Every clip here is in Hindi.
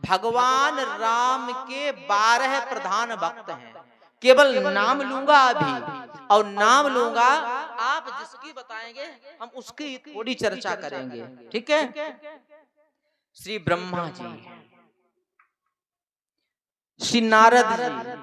भगवान राम के 12 प्रधान भक्त हैं। केवल नाम लूंगा अभी, और नाम लूंगा, आप जिसकी बताएंगे हम उसकी थोड़ी चर्चा करेंगे, ठीक है। श्री ब्रह्मा जी, श्री नारद जी,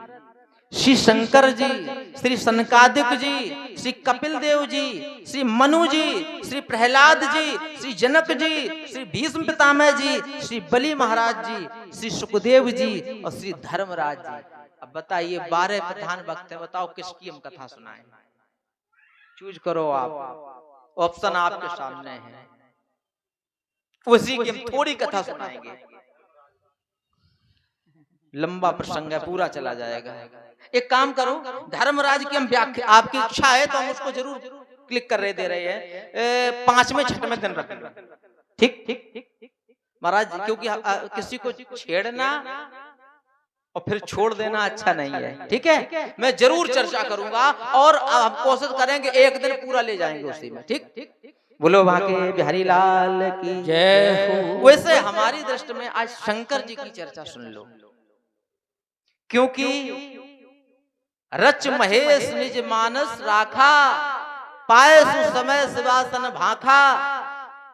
श्री शंकर जी, श्री सनकादिक जी, श्री कपिल देव जी, श्री मनु जी, श्री प्रहलाद जी, श्री जनक जी, श्री भीष्म पितामह जी, श्री बलि महाराज जी, श्री सुखदेव जी और श्री धर्मराज जी। अब बताइए 12 प्रधान भक्त हैं, बताओ किसकी हम कथा सुनाएं? चूज करो आप, ऑप्शन आपके सामने है, उसी की हम थोड़ी कथा सुनाएंगे। लंबा प्रसंग है, पूरा चला जाएगा। एक काम करो, धर्मराज की हम व्याख्या, आपकी इच्छा है तो हम उसको जरूर क्लिक कर रहे दे रहे हैं 5वें 6वें दिन रखेंगे, ठीक ठीक महाराज, क्योंकि किसी को छेड़ना और फिर छोड़ देना अच्छा नहीं है, ठीक है। मैं जरूर चर्चा करूंगा और हम कोशिश करेंगे एक दिन पूरा ले जाएंगे उसी में, ठीक। बोलो बांके बिहारी लाल की जय हो। वैसे हमारी दृष्टि में आज शंकर जी की चर्चा सुन लो, क्योंकि रच महेश निज मानस राखा, पाए सुसमय शिवासन भाखा,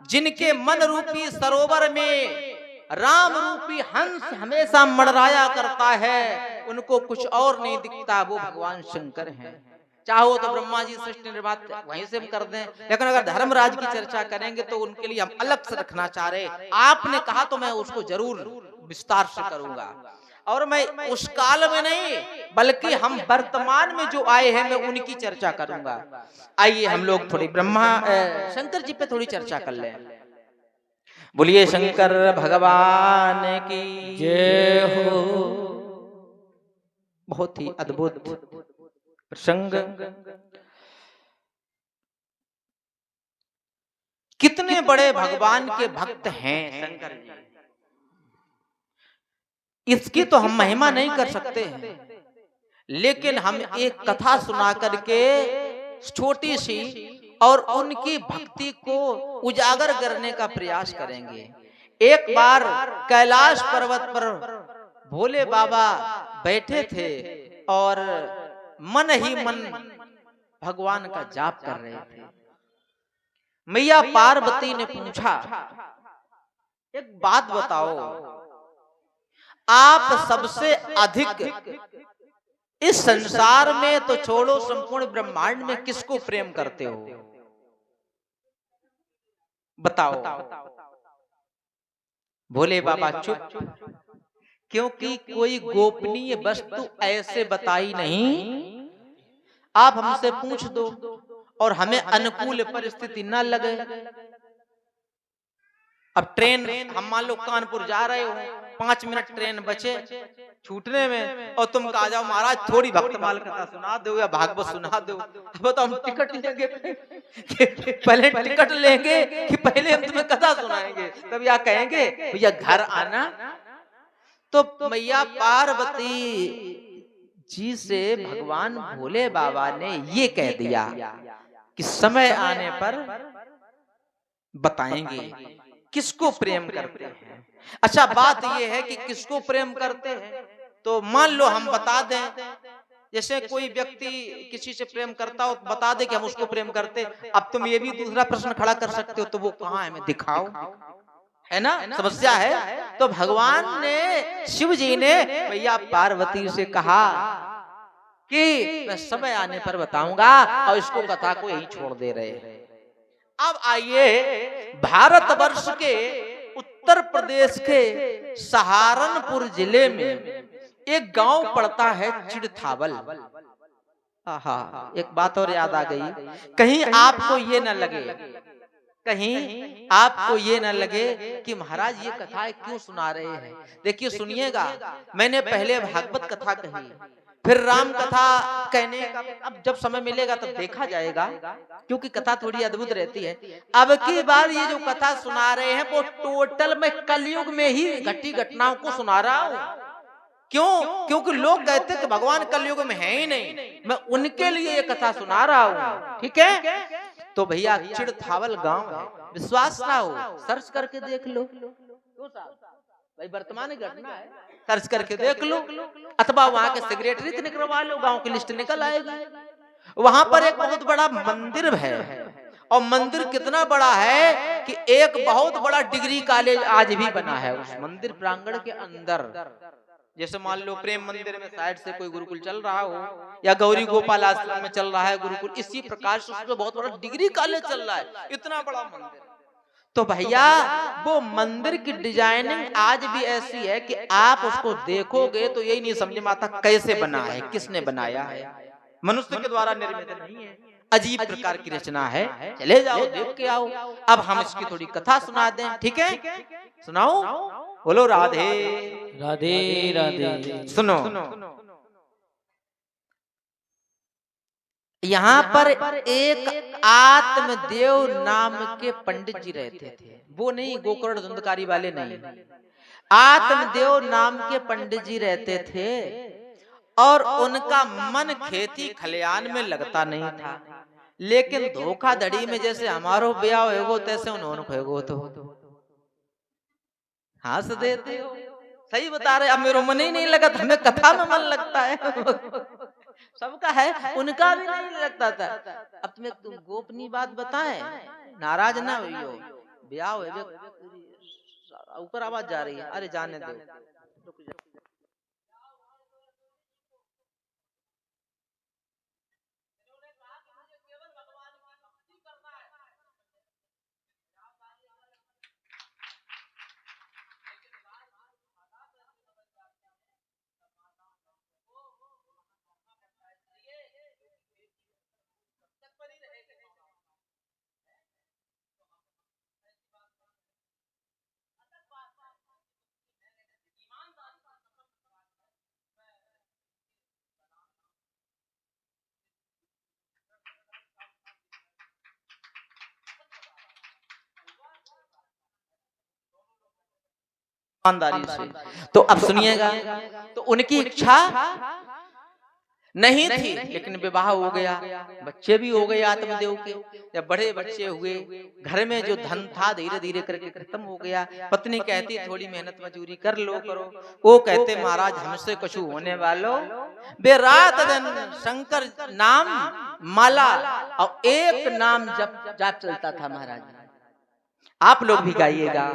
जिनके मन रूपी सरोवर में राम रूपी हंस हमेशा मंडराया करता है, उनको कुछ और नहीं दिखता, वो भगवान शंकर हैं। चाहो तो ब्रह्मा जी सृष्टि निर्माता वहीं से हम कर दें, लेकिन अगर धर्मराज की चर्चा करेंगे तो उनके लिए हम अलग से रखना चाह रहे। आपने कहा तो मैं उसको जरूर विस्तार से करूंगा, और मैं उस काल में नहीं बल्कि हम वर्तमान में जो आए हैं मैं उनकी चर्चा करूंगा। आइए हम लोग थोड़ी शंकर जी पे थोड़ी चर्चा कर लें। बोलिए शंकर भगवान की जय हो। बहुत ही अद्भुत प्रसंग, कितने बड़े भगवान के भक्त हैं शंकर जी, इसकी तो हम महिमा नहीं कर सकते हैं, लेकिन हम एक कथा सुना करके छोटी सी और उनकी भक्ति को उजागर करने का प्रयास करेंगे। एक बार कैलाश पर्वत पर भोले बाबा बैठे थे और मन ही मन भगवान का जाप कर रहे थे। मैया पार्वती ने पूछा, एक बात बताओ, आप सबसे अधिक इस संसार में तो छोड़ो संपूर्ण ब्रह्मांड में किसको प्रेम करते हो, बताओ। भोले बाबा चुप, क्योंकि कोई गोपनीय वस्तु ऐसे बताई नहीं। आप हमसे पूछ दो और हमें अनुकूल परिस्थिति न लगे। अब ट्रेन, हम मान लो कानपुर जा रहे हो, 5 मिनट ट्रेन बचे छूटने में, और तुम कहा जाओ महाराज थोड़ी भक्तमाल कथा सुना दो या भागवत सुना दो। अब तो हम टिकट लेंगे, पहले टिकट लेंगे कि पहले हम तुम्हें कथा सुनाएंगे, तब या कहेंगे भैया घर आना। तो मैया पार्वती जी से भगवान भोले बाबा ने ये कह दिया कि समय आने पर बताएंगे किसको प्रेम करते हैं। अच्छा बात यह है कि किसको प्रेम करते हैं, तो मान लो हम बता दें, जैसे कोई व्यक्ति किसी से प्रेम करता हो तो बता दे कि हम उसको प्रेम करते। अब तुम ये भी दूसरा प्रश्न खड़ा कर सकते हो, तो वो कहाँ है, हमें दिखाओ, है ना, समस्या है। तो भगवान ने, शिव जी ने मैया पार्वती से कहा कि मैं समय आने पर बताऊंगा, और इसको कथा को यही छोड़ दे रहे हैं। अब आइए, भारतवर्ष के उत्तर प्रदेश के सहारनपुर जिले में एक गांव पड़ता है चिड़थावल। आहा, एक बात और याद आ गई, कहीं आपको ये न लगे, कहीं आपको ये न लगे कि महाराज ये कथा क्यों सुना रहे हैं। देखिए सुनिएगा, मैंने पहले भागवत कथा कही, फिर राम कथा कहने का, अब जब समय मिलेगा तब देखा जाएगा, क्योंकि कथा थोड़ी अद्भुत रहती है। अब की बार ये जो कथा सुना रहे हैं वो टोटल मैं कलयुग में ही घटी घटनाओं को सुना रहा हूं। क्यों? क्योंकि लोग कहते कि भगवान कलयुग में है ही नहीं, मैं उनके लिए ये कथा सुना रहा हूं, ठीक है। तो भैया चिड़थावल गांव है, विश्वास ना हो सर्च करके देख लो। भाई वर्तमान घटना है, सर्च करके देख लो, अथवा वहां के सेक्रेटरी से निकलवा लो, गांव की लिस्ट निकल आएगी। वहां पर एक बहुत बड़ा मंदिर है, और मंदिर कितना बड़ा है कि एक बहुत बड़ा डिग्री कॉलेज आज भी बना है उस मंदिर प्रांगण के अंदर। जैसे मान लो प्रेम मंदिर में साइड से कोई गुरुकुल चल रहा हो, या गौरी गोपाल आश्रम में चल रहा है गुरुकुल, इसी प्रकार से उसमें बहुत बड़ा डिग्री कॉलेज चल रहा है, इतना बड़ा मंदिर। तो भैया वो मंदिर की डिजाइनिंग आज भी ऐसी है कि आप उसको देखोगे तो यही नहीं समझ में आता कैसे बना है, किसने बनाया है। मनुष्य के द्वारा निर्मित नहीं है, अजीब प्रकार की रचना है। चले जाओ देख के आओ। अब हम इसकी थोड़ी कथा सुना दें, ठीक है? सुनाओ, बोलो राधे राधे राधे। सुनो, यहाँ पर एक आत्मदेव नाम के पंडित जी रहते थे। वो नहीं, गोकर्ण धुंधकारी वाले नहीं, आत्मदेव नाम के पंडित जी रहते थे। और उनका मन खेती खलियान में लगता नहीं था, लेकिन धोखाधड़ी में जैसे हमारो ब्याह होगो तैसे उन्होंने होगो। तो हंस देते हो, सही बता रहे। अब मेरा मन ही नहीं लगा, हमें कथा में मन लगता है। सबका है, उनका भी नहीं लगता था। अब तुम्हें तुम गोपनीय बात बताएं, नाराज ना हो, ब्याह हो, ऊपर आवाज जा रही है, अरे जाने दो। ईमानदारी से। तो अब सुनिएगा, तो उनकी इच्छा नहीं थी, लेकिन विवाह हो गया, बच्चे भी हो गए आत्मदेव के। जब बड़े बच्चे हुए, घर में जो धन था धीरे धीरे करके खत्म हो गया। पत्नी कहती थोड़ी मेहनत मजूरी कर लो करो, वो कहते महाराज हमसे कुछ होने वालो। वे रात दिन शंकर नाम माला और एक नाम जप जाप चलता था महाराज। आप लोग भी गाइएगा,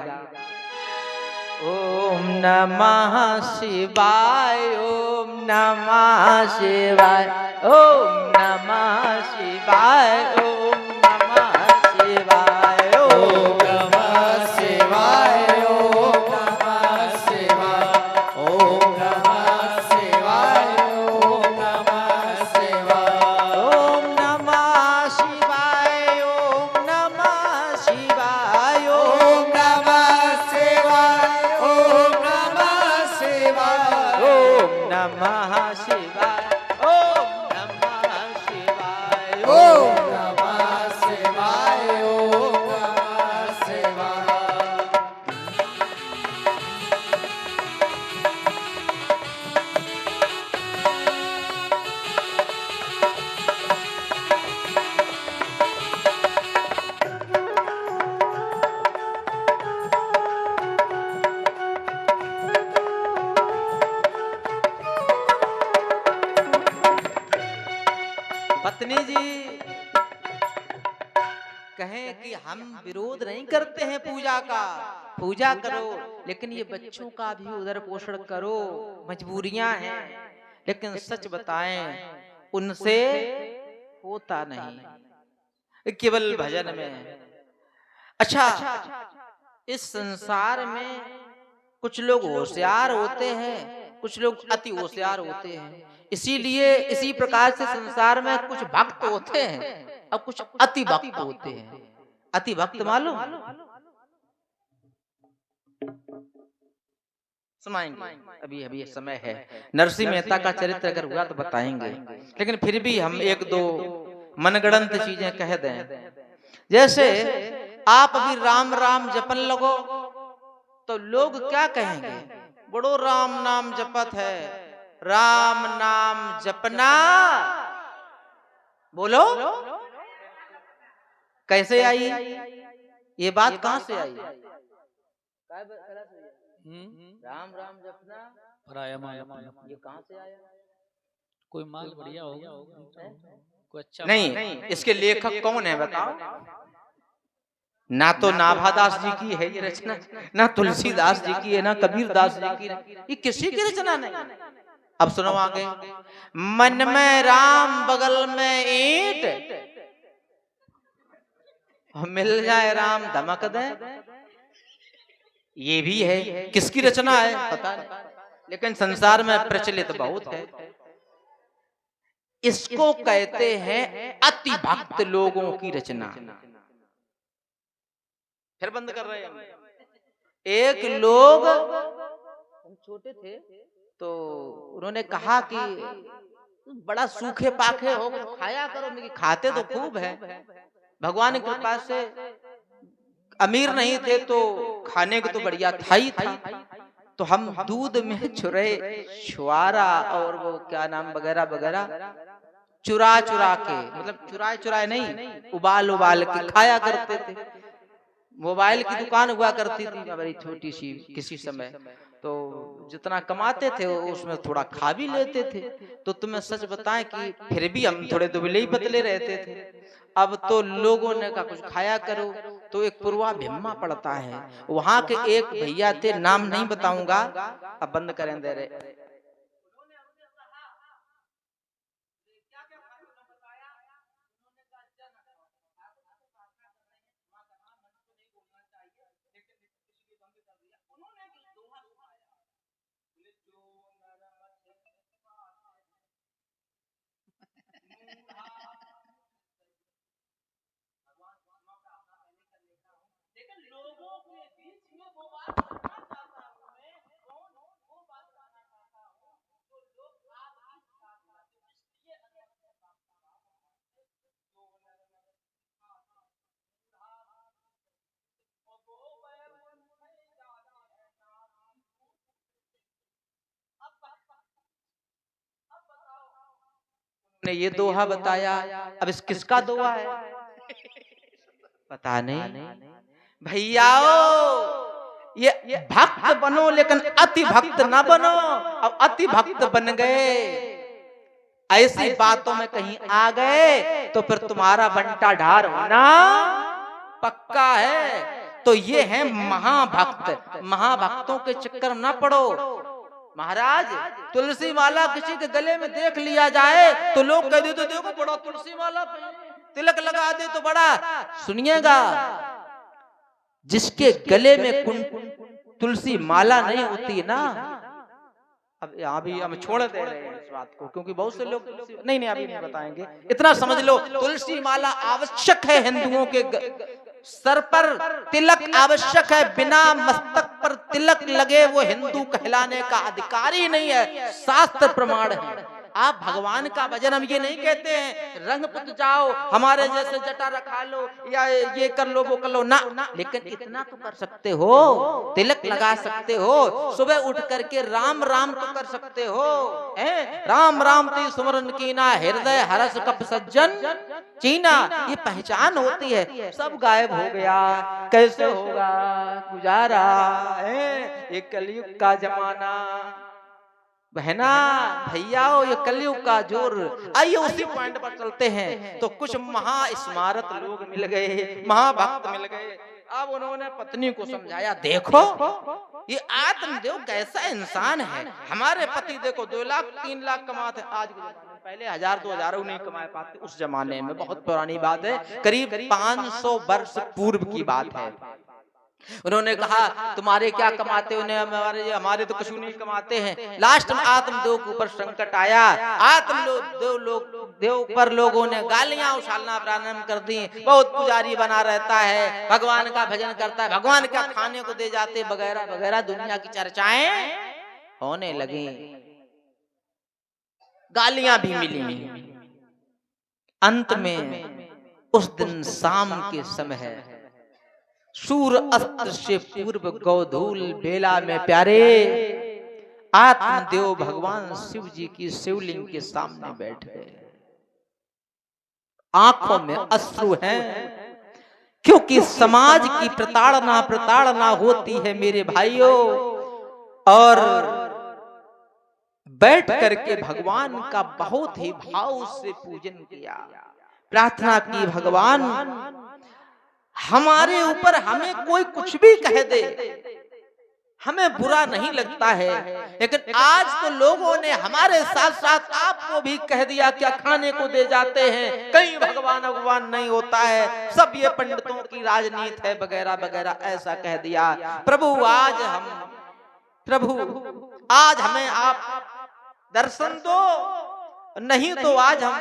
ओम नमः शिवाय, ओम नमः शिवाय, ओम नमः शिवाय, ओम नमः शिवाय, ओम नमः शिवाय, ओम नमः शिवाय, ओम नमः शिवाय, ओम नमः शिवाय, ओम नमः शिवाय, ओम नमः शिवाय, ओम नमः शिवाय, नमः शिवाय, ओम नमः शिवाय, ओम नमः शिवाय, ओम नमः शिवाय। पत्नी जी कहें कि हम विरोध नहीं करते हैं पूजा का, पूजा करो, लेकिन ये बच्चों का भी उधर पोषण करो, मजबूरियां हैं। लेकिन सच बताएं उनसे होता नहीं, केवल भजन में। अच्छा, इस संसार में कुछ लोग होशियार होते हैं, कुछ लोग अति होशियार होते हैं। इसीलिए इसी प्रकार से संसार में कुछ भक्त होते हैं और कुछ अति भक्त होते हैं। अति भक्त मालूम सुनाएंगे, अभी अभी समय है। नरसिंह मेहता का चरित्र अगर हुआ तो बताएंगे, लेकिन फिर भी हम एक दो मनगढ़ंत चीजें कह दें। जैसे आप अभी राम राम जपन लगो तो लोग क्या कहेंगे, बड़ो राम नाम जपत है, राम नाम जपना। बोलो कैसे आई ये बात, कहां से आई? राम राम जपना पराया माल अपना। ये कहाँ से आया? कोई माल बढ़िया होगा, कोई अच्छा नहीं, इसके लेखक कौन है बताओ? ना तो नाभादास जी की है ये रचना, ना तुलसीदास जी की है, ना कबीर दास जी की, ये किसी की रचना नहीं। अब सुनो आगे। मन में राम बगल में ईंट, मिल जाए राम धमक दे, ये भी है। किसकी रचना है पता नहीं, लेकिन संसार में प्रचलित बहुत है। इसको कहते हैं अति भक्त लोगों की रचना। फिर बंद कर रहे हैं हम। एक लोग, हम छोटे थे तो उन्होंने कहा कि बड़ा सूखे पाखे हो, खाया करो। खाते तो खूब है, भगवान की कृपा से अमीर नहीं थे तो खाने को तो बढ़िया था ही था। तो हम दूध में छुरे छुआरा और वो क्या नाम वगैरह वगैरह चुरा चुरा के, मतलब चुराए चुराए नहीं, उबाल उबाल के खाया करते थे। मोबाइल की दुकान हुआ करती थी बड़ी छोटी सी किसी समय, तो जितना कमाते थे उसमें थोड़ा खा भी लेते थे। तो तुम्हें सच बताएं कि फिर भी हम थोड़े दुबले ही पतले रहते थे। अब तो लोगों ने कहा कुछ खाया करो, तो एक पूर्वा भिम्मा पड़ता है, वहां के एक भैया थे, नाम नहीं बताऊंगा, अब बंद करें दे रहे। ने ये दोहा बताया, अब इस किसका दोहा है पता नहीं। भैयाओ ये भक्त बनो लेकिन अति भक्त ना बनो। अब अति भक्त बन गए, ऐसी बातों में कहीं आ गए तो फिर तुम्हारा बंटा ढार होना पक्का है। तो ये है महाभक्त। महाभक्तों के चक्कर में ना पड़ो महाराज। तुलसी माला किसी के गले में देख लिया जाए तो लोग कह दे तो देखो बड़ा तुलसी माला, तिलक लगा दे तो बड़ा। सुनिएगा, जिसके गले में तुलसी माला नहीं होती ना, अब यहाँ भी हम छोड़ दे रहे हैं इस बात को, क्योंकि बहुत से लोग नहीं अभी नहीं बताएंगे। इतना समझ लो, तुलसी माला आवश्यक है हिंदुओं के सर पर, तिलक आवश्यक है। बिना मस्तक पर तिलक लगे वो हिंदू कहलाने का अधिकारी नहीं है, शास्त्र प्रमाण है। आप भगवान का भजन, हम ये नहीं कहते हैं रंग पुत जाओ, हमारे जैसे जटा रखा लो या ये कर लो वो कर लो ना, लेकिन इतना तो कर सकते हो, तिलक लगा सकते हो, सुबह उठ करके राम राम तो कर सकते हो। राम राम ती सुमरन कीना, हृदय हरस कप सज्जन चीना, ये पहचान होती है। सब गायब हो गया, कैसे होगा गुजारा है, ये कलयुग का जमाना। बहना भैयाओ, ये कलयुग का जोर। आइए उसी पॉइंट पर चलते हैं। तो कुछ महास्मारत लोग मिल गए, महाभक्त मिल गए। अब उन्होंने पत्नी को समझाया, देखो ये आत्मदेव कैसा इंसान है। हमारे पति देखो 2 लाख 3 लाख कमाते, आज के जमाने में, पहले 1000-2000 नहीं कमा पाते उस जमाने में, बहुत पुरानी बात है, करीब 500 वर्ष पूर्व की बात है। उन्होंने कहा तुम्हारे क्या कमाते हो, हमारे तो कुछ नहीं कमाते हैं। लास्ट में आत्मदेव के ऊपर संकट आया, देव पर लोगों ने गालियां उछालना प्रारंभ कर दी। बहुत पुजारी बना रहता है, भगवान का भजन करता है, भगवान क्या खाने को दे जाते वगैरह वगैरह, दुनिया की चर्चाएं होने लगी, गालियां भी मिली। अंत में उस दिन शाम के समय सूर्य अस्त से पूर्व गौधूल बेला में प्यारे आत्मदेव भगवान शिव जी की शिवलिंग के सामने बैठ गए। आंखों में अश्रु हैं, क्योंकि समाज की प्रताड़ना होती है मेरे भाइयों। और बैठ करके भगवान का बहुत ही भाव से पूजन किया, प्रार्थना की, भगवान हमारे ऊपर हमें कोई कुछ भी कह दे हमें बुरा नहीं लगता है, लेकिन आज तो लोगों ने हमारे साथ साथ आपको भी कह दिया क्या खाने को दे जाते हैं, कहीं भगवान भगवान नहीं होता है, सब ये पंडितों की राजनीति है वगैरह वगैरह, ऐसा कह दिया। प्रभु आज हमें आप दर्शन दो, नहीं तो आज हम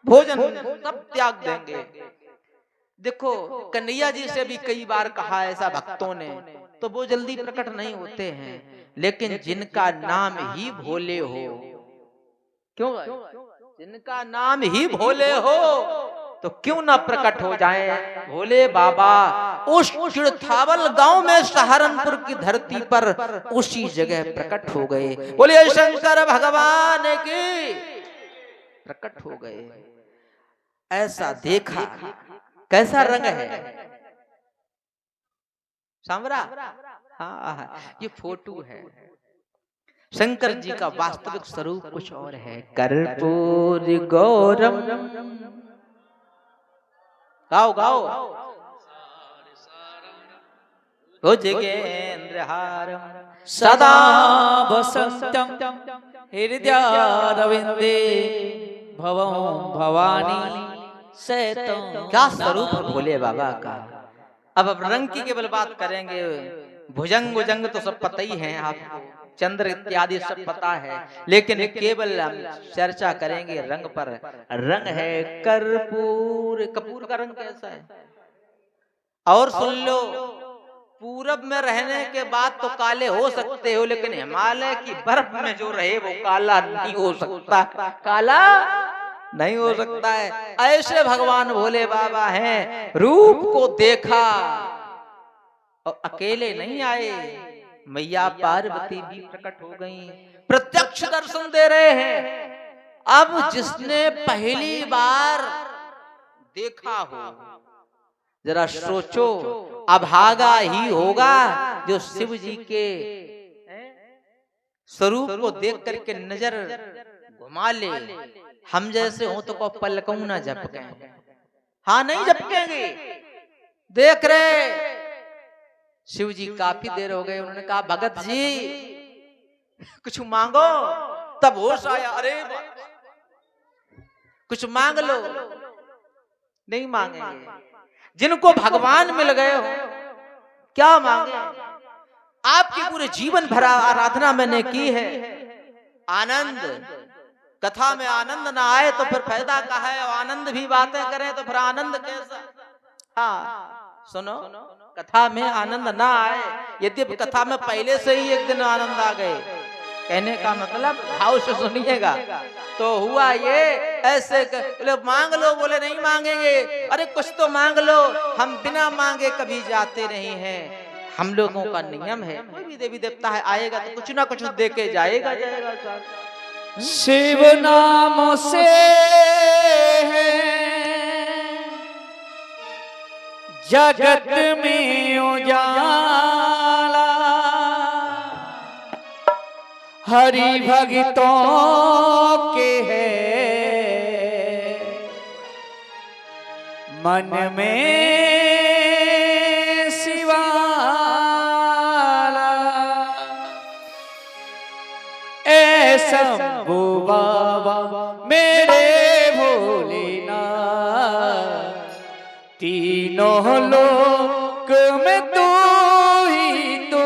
भोजन सब त्याग देंगे। देखो कन्हैया जी से भी कई बार कहा ऐसा भक्तों ने, तो वो जल्दी प्रकट नहीं होते हैं, लेकिन जिनका नाम ही भोले हो, क्यों भाई? जिनका नाम ही भोले हो तो क्यों ना प्रकट हो जाए भोले बाबा। उस चिड़थावल गांव में सहारनपुर की धरती पर उसी जगह प्रकट हो गए। बोलिए शंकर भगवान की, प्रकट हो गए। ऐसा देखा, कैसा रंग है सांवरा, हाँ ये फोटो है। शंकर जी का वास्तविक स्वरूप कुछ और है। कर्पूर गौरम, गाओ गाओ, भुजगेंद्रहारम सदा वसंतम हृदयारविंदे भवं भवानी सैतम। क्या स्वरूप है भोले बाबा का। अब रंग की केवल बात करेंगे, भुजंग उजंग तो सब पता ही है आपको, चंद्र इत्यादि सब पता है, लेकिन केवल हम चर्चा करेंगे रंग पर। रंग है कर्पूर। कपूर का रंग कैसा है? और सुन लो, पूरब में रहने के बाद तो काले हो सकते हो, लेकिन हिमालय की बर्फ में जो रहे वो काला नहीं हो सकता, काला नहीं हो सकता है। ऐसे भगवान भोले बाबा हैं। रूप को देखा और अकेले नहीं आए, मैया पार्वती भी प्रकट हो गई, प्रत्यक्ष दर्शन दे रहे हैं। अब जिसने पहली बार देखा हो, जरा सोचो, अभागा ही होगा जो शिव जी के स्वरूप को देख करके नजर घुमा ले। हम जैसे हो तो को पलकों ना झपके, हाँ नहीं झपकेंगे। देख रहे शिव जी काफी देर हो गए, उन्होंने कहा भगत जी कुछ मांगो, तब होश आया, अरे कुछ मांग लो। नहीं मांगेंगे। जिनको भगवान मिल गए हो क्या मांगे? आपकी पूरे जीवन भर आराधना मैंने की है, आनंद, कथा में आनंद ना आए तो फिर फायदा का है, आनंद भी बातें करें तो फिर आनंद कैसा। हाँ सुनो, कथा में आनंद ना आए, यद्यपि कथा में पहले से ही एक दिन आनंद आ गए, कहने का मतलब भाव से सुनिएगा। तो हुआ ये, ऐसे मांग लो, बोले नहीं मांगेंगे। अरे कुछ तो मांग लो, हम बिना मांगे कभी जाते नहीं हैं। हम लोगों का नियम है, कोई भी देवी देवता है आएगा तो कुछ ना कुछ दे के जाएगा। शिव नाम से है जगत में उजाला, हरि भक्तों के है मन में शिवाला। ऐसा शंभू बाबा मेरे भोलेनाथ, तीनों लोक में तू ही तू।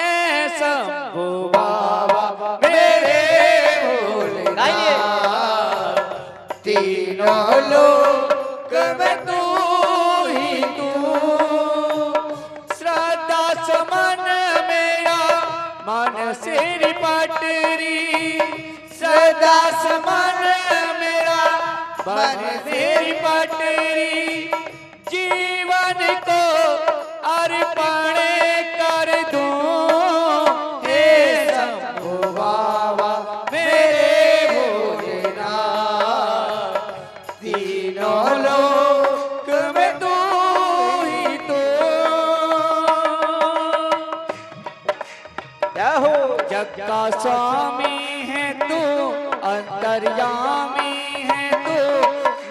ऐसा शंभू बाबा मेरे भोलेनाथ, तीनों लोक में तू ही तू। श्रद्धा समन मेरा मन सिर पटरी, सदा समन मेरा मन सिर पटरी। जीवन को अर्पण कर दूं, हे शंभू बाबा मेरे भोलेनाथ, तीनों लोक में तू ही तू। जय हो। जग का स्वामी है तू, अंतर्यामी है तू,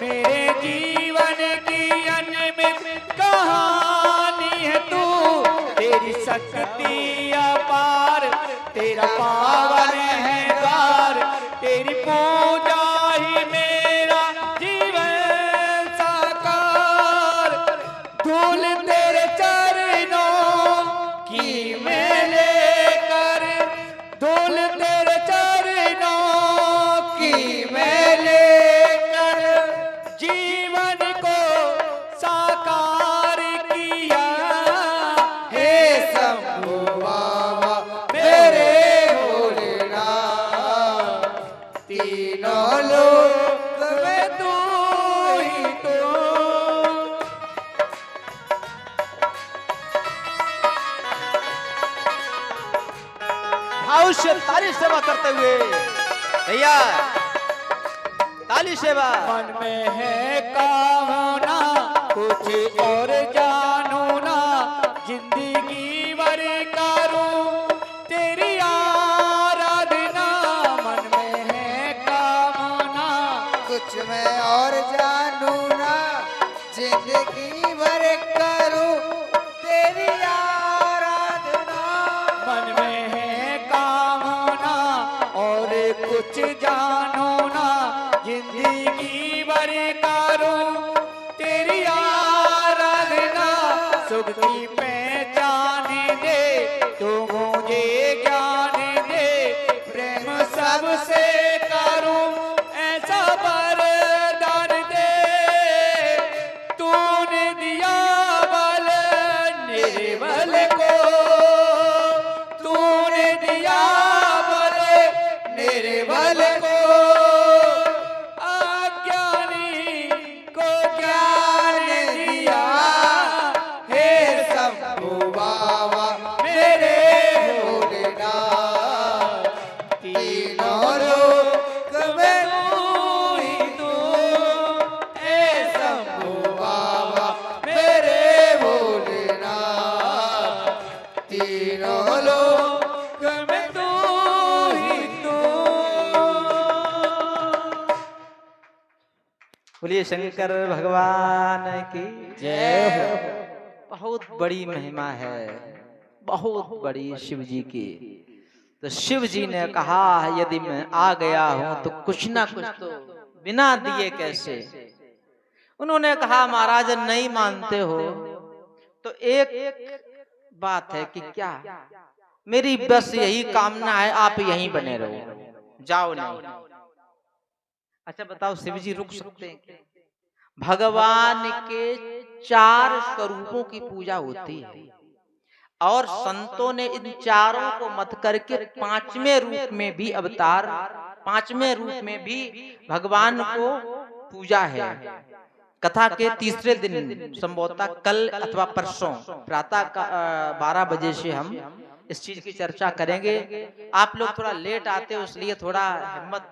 मेरे जीवन की अनमित कहानी है तू। तेरी शक्ति अपार, तेरा पावन है द्वार, तेरी पूजा ही मेरा जीवन साकार। धूल तेरे चरणों की मैं लेकर, धूल तेरे चरणों की मैं लेकर, जीवन को साकार किया। हे शंभु बाबा मेरे भोलेनाथ, तीनों लोक में तू ही तो। भाव से ताली सेवा करते हुए भैया, ताली सेवा। मन में है कामना कुछ और जानू ना, जिंदगी भर करूं तेरी आराधना। मन में है कामना कुछ मैं और जानू ना, जिंदगी भर करूं तेरी आराधना। मन में है कामना और कुछ जानो ना, जिंदगी भर करूं तेरी आराधना। सुख की पहचान दे तू मुझे ज्ञान दे, प्रेम सबसे करूं ऐसा वरदान दे। तूने दिया बल निर्बल को, तूने दिया बल निर्बल को, अज्ञानी को ज्ञान दिया। हे शंभु बाबा मेरे भोलेनाथ, तीनों लोक में तू ही तू। हे शंभु बाबा मेरे भोलेनाथ, तीनों लोक में तू ही तू। बोलिए शंकर भगवान की जय हो। बहुत बड़ी महिमा है, बहुत बड़ी शिव जी की। तो शिव जी ने कहा यदि मैं आ गया हूं तो कुछ ना कुछ तो बिना दिए कैसे। उन्होंने कहा महाराज नहीं मानते हो तो एक बात है कि क्या, मेरी बस यही कामना है आप यहीं बने रहो, जाओ नहीं। अच्छा बताओ शिव जी रुक सकते हैं क्या? भगवान के 4 स्वरूपों की पूजा होती है और संतों ने इन चारों को मत करके 5वें रूप में भी अवतार, 5वें रूप में भी भगवान को पूजा है। कथा के तीसरे दिन संभवतः कल अथवा परसों प्रातः 12 बजे से हम इस चीज की चर्चा करेंगे। आप लोग थोड़ा लेट आते हो इसलिए थोड़ा हिम्मत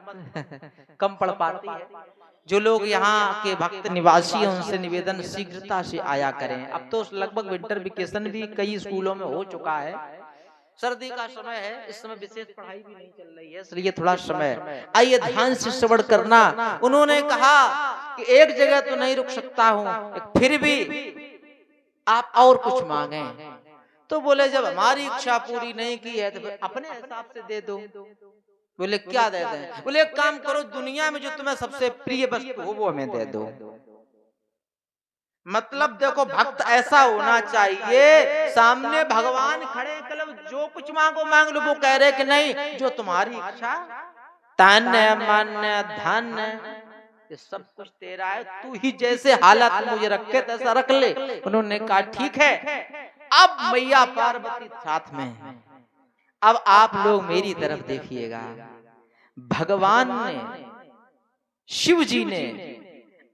कम पड़ पाती है। जो लोग यहाँ के भक्त निवासी हैं उनसे निवेदन शीघ्रता से आया करें। अब तो लगभग विंटर वेकेशन भी कई स्कूलों में हो चुका है, सर्दी का समय है, इस समय विशेष पढ़ाई भी नहीं चल रही है, इसलिए थोड़ा समय। आइए ध्यान से श्रवण करना। उन्होंने कहा कि एक जगह तो नहीं रुक सकता हूँ, फिर भी आप और कुछ मांगे। तो बोले जब हमारी इच्छा पूरी नहीं की है तो फिर अपने हिसाब से दे दो। बोले क्या दे दें? बोले एक काम करो, दुनिया में जो तुम्हें सबसे प्रिय वस्तु हो वो हमें दे दो। मतलब देखो भक्त ऐसा होना चाहिए, सामने भगवान खड़े कलब जो कुछ मांगो मांग लो। वो कह रहे कि नहीं, जो तुम्हारी इच्छा, तन मन धन ये सब कुछ तेरा है, तू ही जैसे हालत मुझे रखे तैसा रख ले। उन्होंने कहा ठीक है। अब मैया पार्वती साथ में है। अब आप लोग मेरी तरफ देखिएगा, भगवान ने, शिव जी ने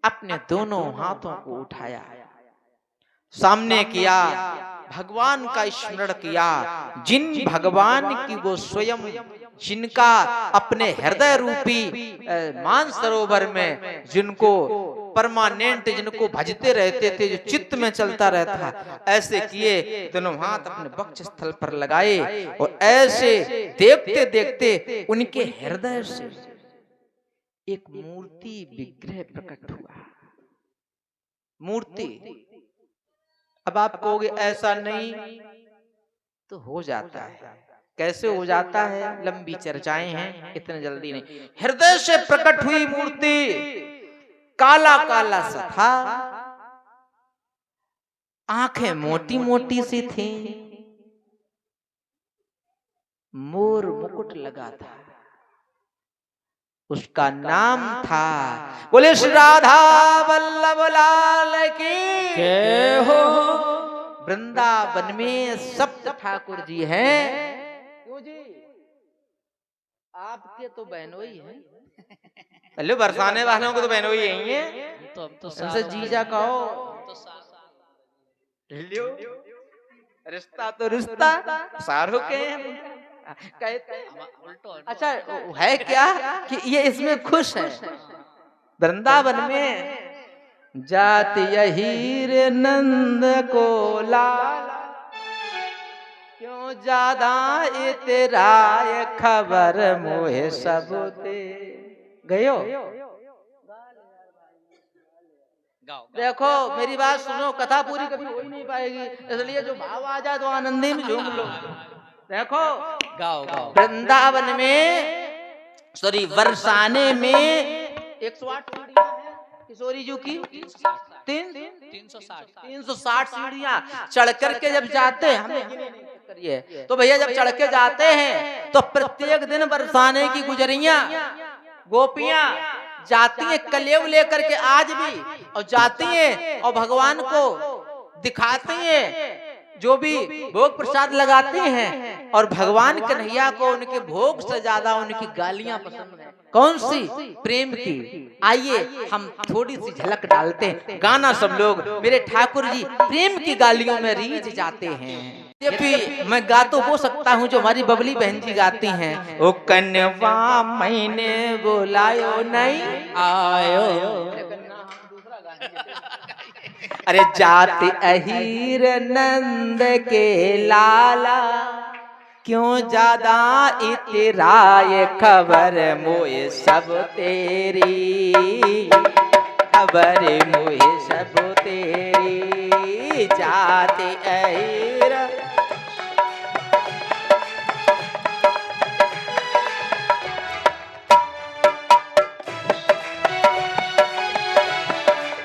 अपने दोनों हाथों को उठाया, सामने किया, भगवान का स्मरण किया, जिन भगवान की वो स्वयं जिनका अपने हृदय रूपी मानसरोवर में जिनको परमानेंट जिनको भजते रहते थे, जो चित्त में चलता रहता, ऐसे किए दोनों हाथ अपने वक्ष स्थल पर लगाए और ऐसे देखते देखते उनके हृदय से एक मूर्ति विग्रह प्रकट हुआ। मूर्ति, अब आप कहोगे ऐसा नहीं तो हो जाता है, कैसे हो जाता है, लंबी चर्चाएं हैं, इतने जल्दी नहीं। हृदय से प्रकट हुई मूर्ति, काला काला सा था, आंखें मोटी मोटी सी थी, मोर मुकुट लगा था, उसका नाम था, बोले श्री राधा वल्लभ लाल की जय हो। वृंदावन में सप्त ठाकुर जी हैं। क्यों जी, आपके तो बहनोई हैं, पहले बरसाने वालों को तो बहनोई यही है, तो उनसे जीजा कहो, रिश्ता तो रिश्ता सारों के हैं। कहते अच्छा है क्या कि ये इसमें खुश है। वृंदावन में जाति हीर नंद को लाला, क्यों ज्यादा इतराय खबर मोहे सब ते गयो। देखो मेरी बात सुनो, कथा पूरी कभी हो ही नहीं पाएगी, इसलिए जो भाव आ जाए तो आनंदी में झूम लो। देखो गाओ गाओ। वृंदावन में सॉरी बरसाने में 108 सीढ़ियां हैं किशोरी जी की, 360 सीढ़ियां चढ़ करके जब जाते हैं, हमें करिए तो भैया जब चढ़ के जाते हैं तो प्रत्येक दिन बरसाने की गुजरियां गोपियां जाती हैं कलेव लेकर के, आज भी, और जाती हैं और भगवान को दिखाती हैं, जो भी भोग प्रसाद लगाते हैं, और भगवान कन्हैया को उनके भोग से ज्यादा उनकी गालियां पसंद है। कौन सी? प्रेम की। आइए हम थोड़ी सी झलक डालते हैं, गाना सब लोग, मेरे ठाकुर जी प्रेम की गालियों में रीझ जाते हैं। यद्यपि मैं गा तो हो सकता हूँ जो हमारी बबली बहन जी गाती हैं, ओ कन्वा मैंने बुलायो नहीं आयो, अरे जाति अहीर नंद के लाला, क्यों ज्यादा इतराय खबर मोए सब तेरी, खबर मोए सब तेरी, जाति अहीर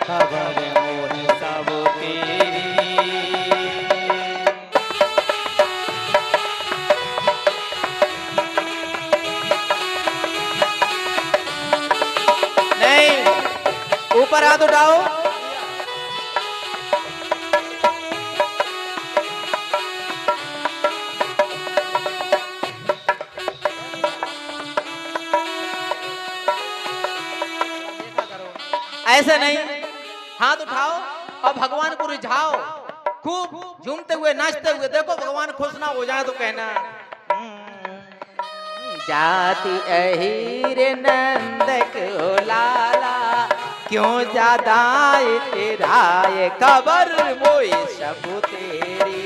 खबर मोहे सब तेरी। नहीं, ऊपर हाथ उठाओ, ऐसे नहीं, हाथ उठाओ और भगवान को रिझाओ, खूब झूमते हुए नाचते हुए। देखो भगवान खुश ना हो जाए तो कहना, जाति अहीर नंद को लाला, क्यों ज्यादा इतराय खबर मोए सब तेरी,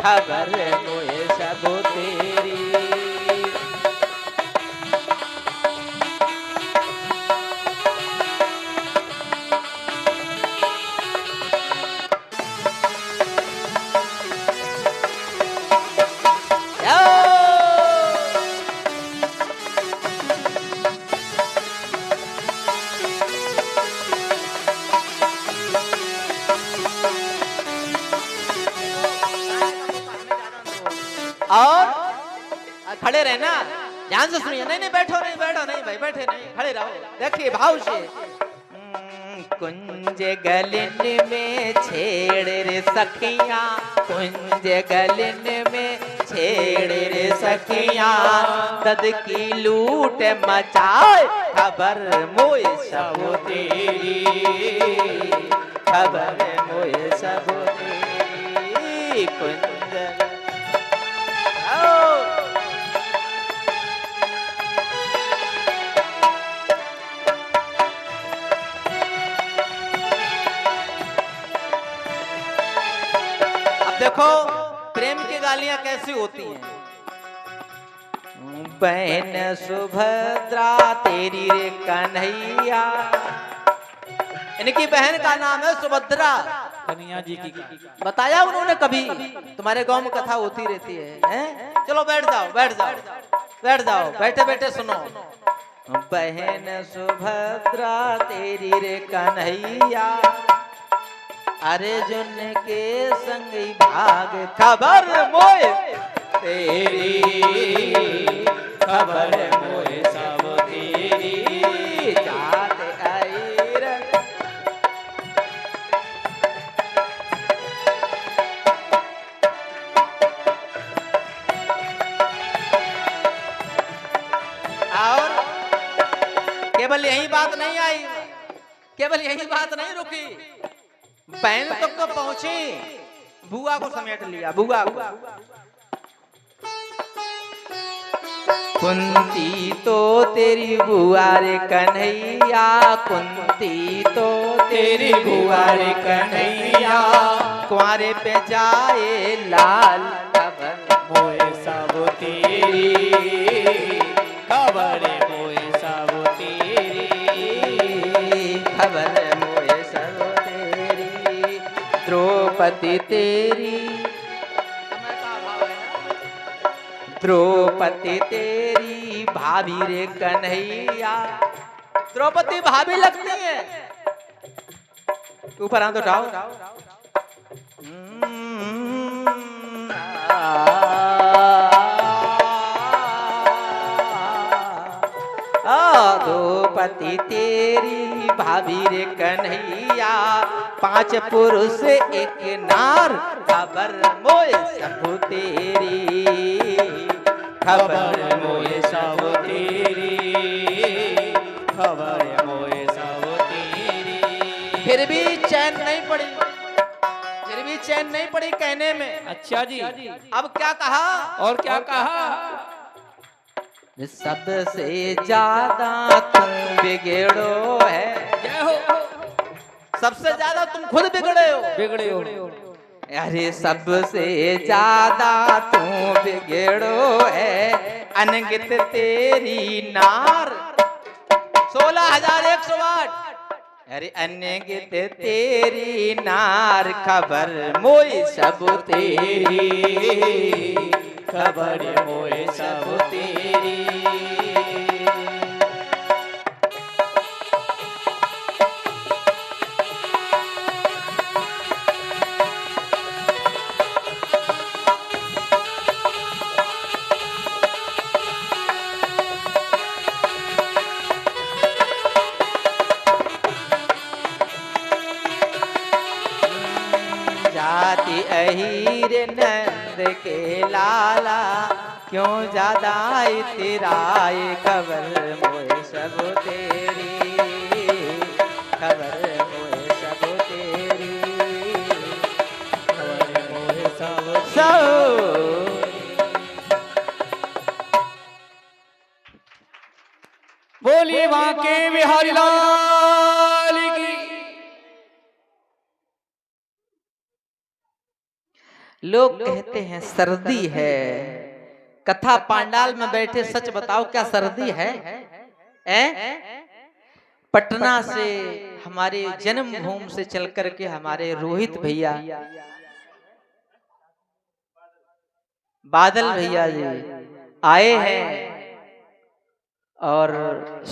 खबर मोए सब तेरी। और खड़े रहना, ध्यान से सुनिए। नहीं नहीं बैठो, नहीं बैठो, नहीं भाई बैठे नहीं, खड़े रहो। देखिए भाव से, कुंज गलन में छेड़ रे सखियां, कुंज गलन में छेड़ रे सखियां, दद की लूट मचाए खबर मोए सब तेरी, खबर मोए सब तेरी। कुंज ऐसी होती हैं। बहन सुभद्रा तेरी रे कन्हैया, इनकी बहन का नाम है सुभद्रा। कन्हैया जी की बताया उन्होंने कभी? तुम्हारे गांव में कथा होती रहती है, हैं? चलो बैठ जाओ, बैठ जाओ, बैठ जाओ, बैठे बैठे सुनो। बहन सुभद्रा तेरी रे कन्हैया, अर्जुन के संग भाग खबर मोए तेरी, खबर मोए सब तेरी, जात आईर। और केवल यही बात नहीं आई, केवल यही बात नहीं रुकी, बहन तक तो पहुंची, बुआ को समेट लिया, बुआ को। कुंती तो तेरी बुआ रे कन्हैया, कुंती तो तेरी बुआ रे कन्हैया, कुंवारे पे जाए लाल खबर मोए सब तेरी, खबर मोए सब तेरी, खबर मोए सब तेरी, द्रौपदी तेरी, द्रौपदी तेरी भाभी रे कन्हैया, द्रौपदी भाभी लगती है। ऊपर हाथ उठाओ। द्रौपदी तेरी भाभी रे कन्हैया, 5 पुरुष एक नार, खबर मोए सब तेरी, खबर मोए सब तेरी, खबर मोए सब तेरी। फिर भी चैन नहीं पड़ी, फिर भी चैन नहीं पड़ी कहने में। अच्छा जी, अब क्या कहा? और क्या कहा? सबसे ज्यादा तुम बिगड़ो है, जय हो, सबसे ज्यादा तुम खुद बिगड़े हो, बिगड़े हो। अरे सबसे ज्यादा तू बिगड़ो है, अनगित तेरी नार, 16,108। अरे अनगित तेरी नार, खबर मोई सब तेरी, खबर मोई सब तेरी। जाति अहीर नंद के लाला, क्यों ज्यादा इतराए, खबर मोए सब तेरी, खबर मोए सब तेरी, खबर मोए सब। बोलिए बांके बिहारी लाल की। लोग कहते हैं सर्दी है, कथा पांडाल में बैठे सच बताओ क्या सर्दी है? पटना से हमारे जन्मभूमि से चल करके हमारे रोहित भैया, बादल भैया जी आए हैं और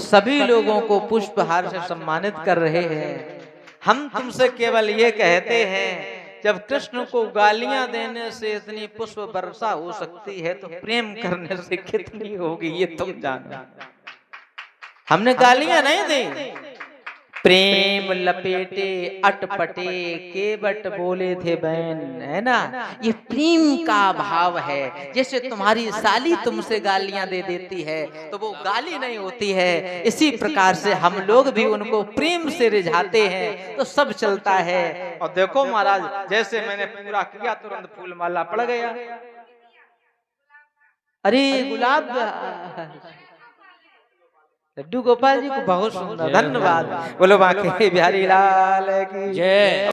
सभी लोगों को पुष्पहार से सम्मानित कर रहे हैं। हम तुमसे केवल ये कहते हैं, जब कृष्ण को गालियां देने से इतनी पुष्प वर्षा हो सकती है, तो प्रेम करने से कितनी होगी ये तुम जानो। हमने गालियां नहीं दी, प्रेम लपेटे अटपटे केवट बोले थे बहन, है ना? ये प्रेम का भाव है। जैसे तुम्हारी साली तुमसे गालियां दे देती है तो वो गाली नहीं होती है, इसी प्रकार से हम लोग भी उनको प्रेम से रिझाते हैं तो सब चलता है। और देखो महाराज, जैसे मैंने पूरा किया तुरंत फूल माला पड़ गया। अरे गुलाब, लड्डू गोपाल जी को बहुत सुंदर, धन्यवाद। बोलो बांके बिहारी लाल की जय।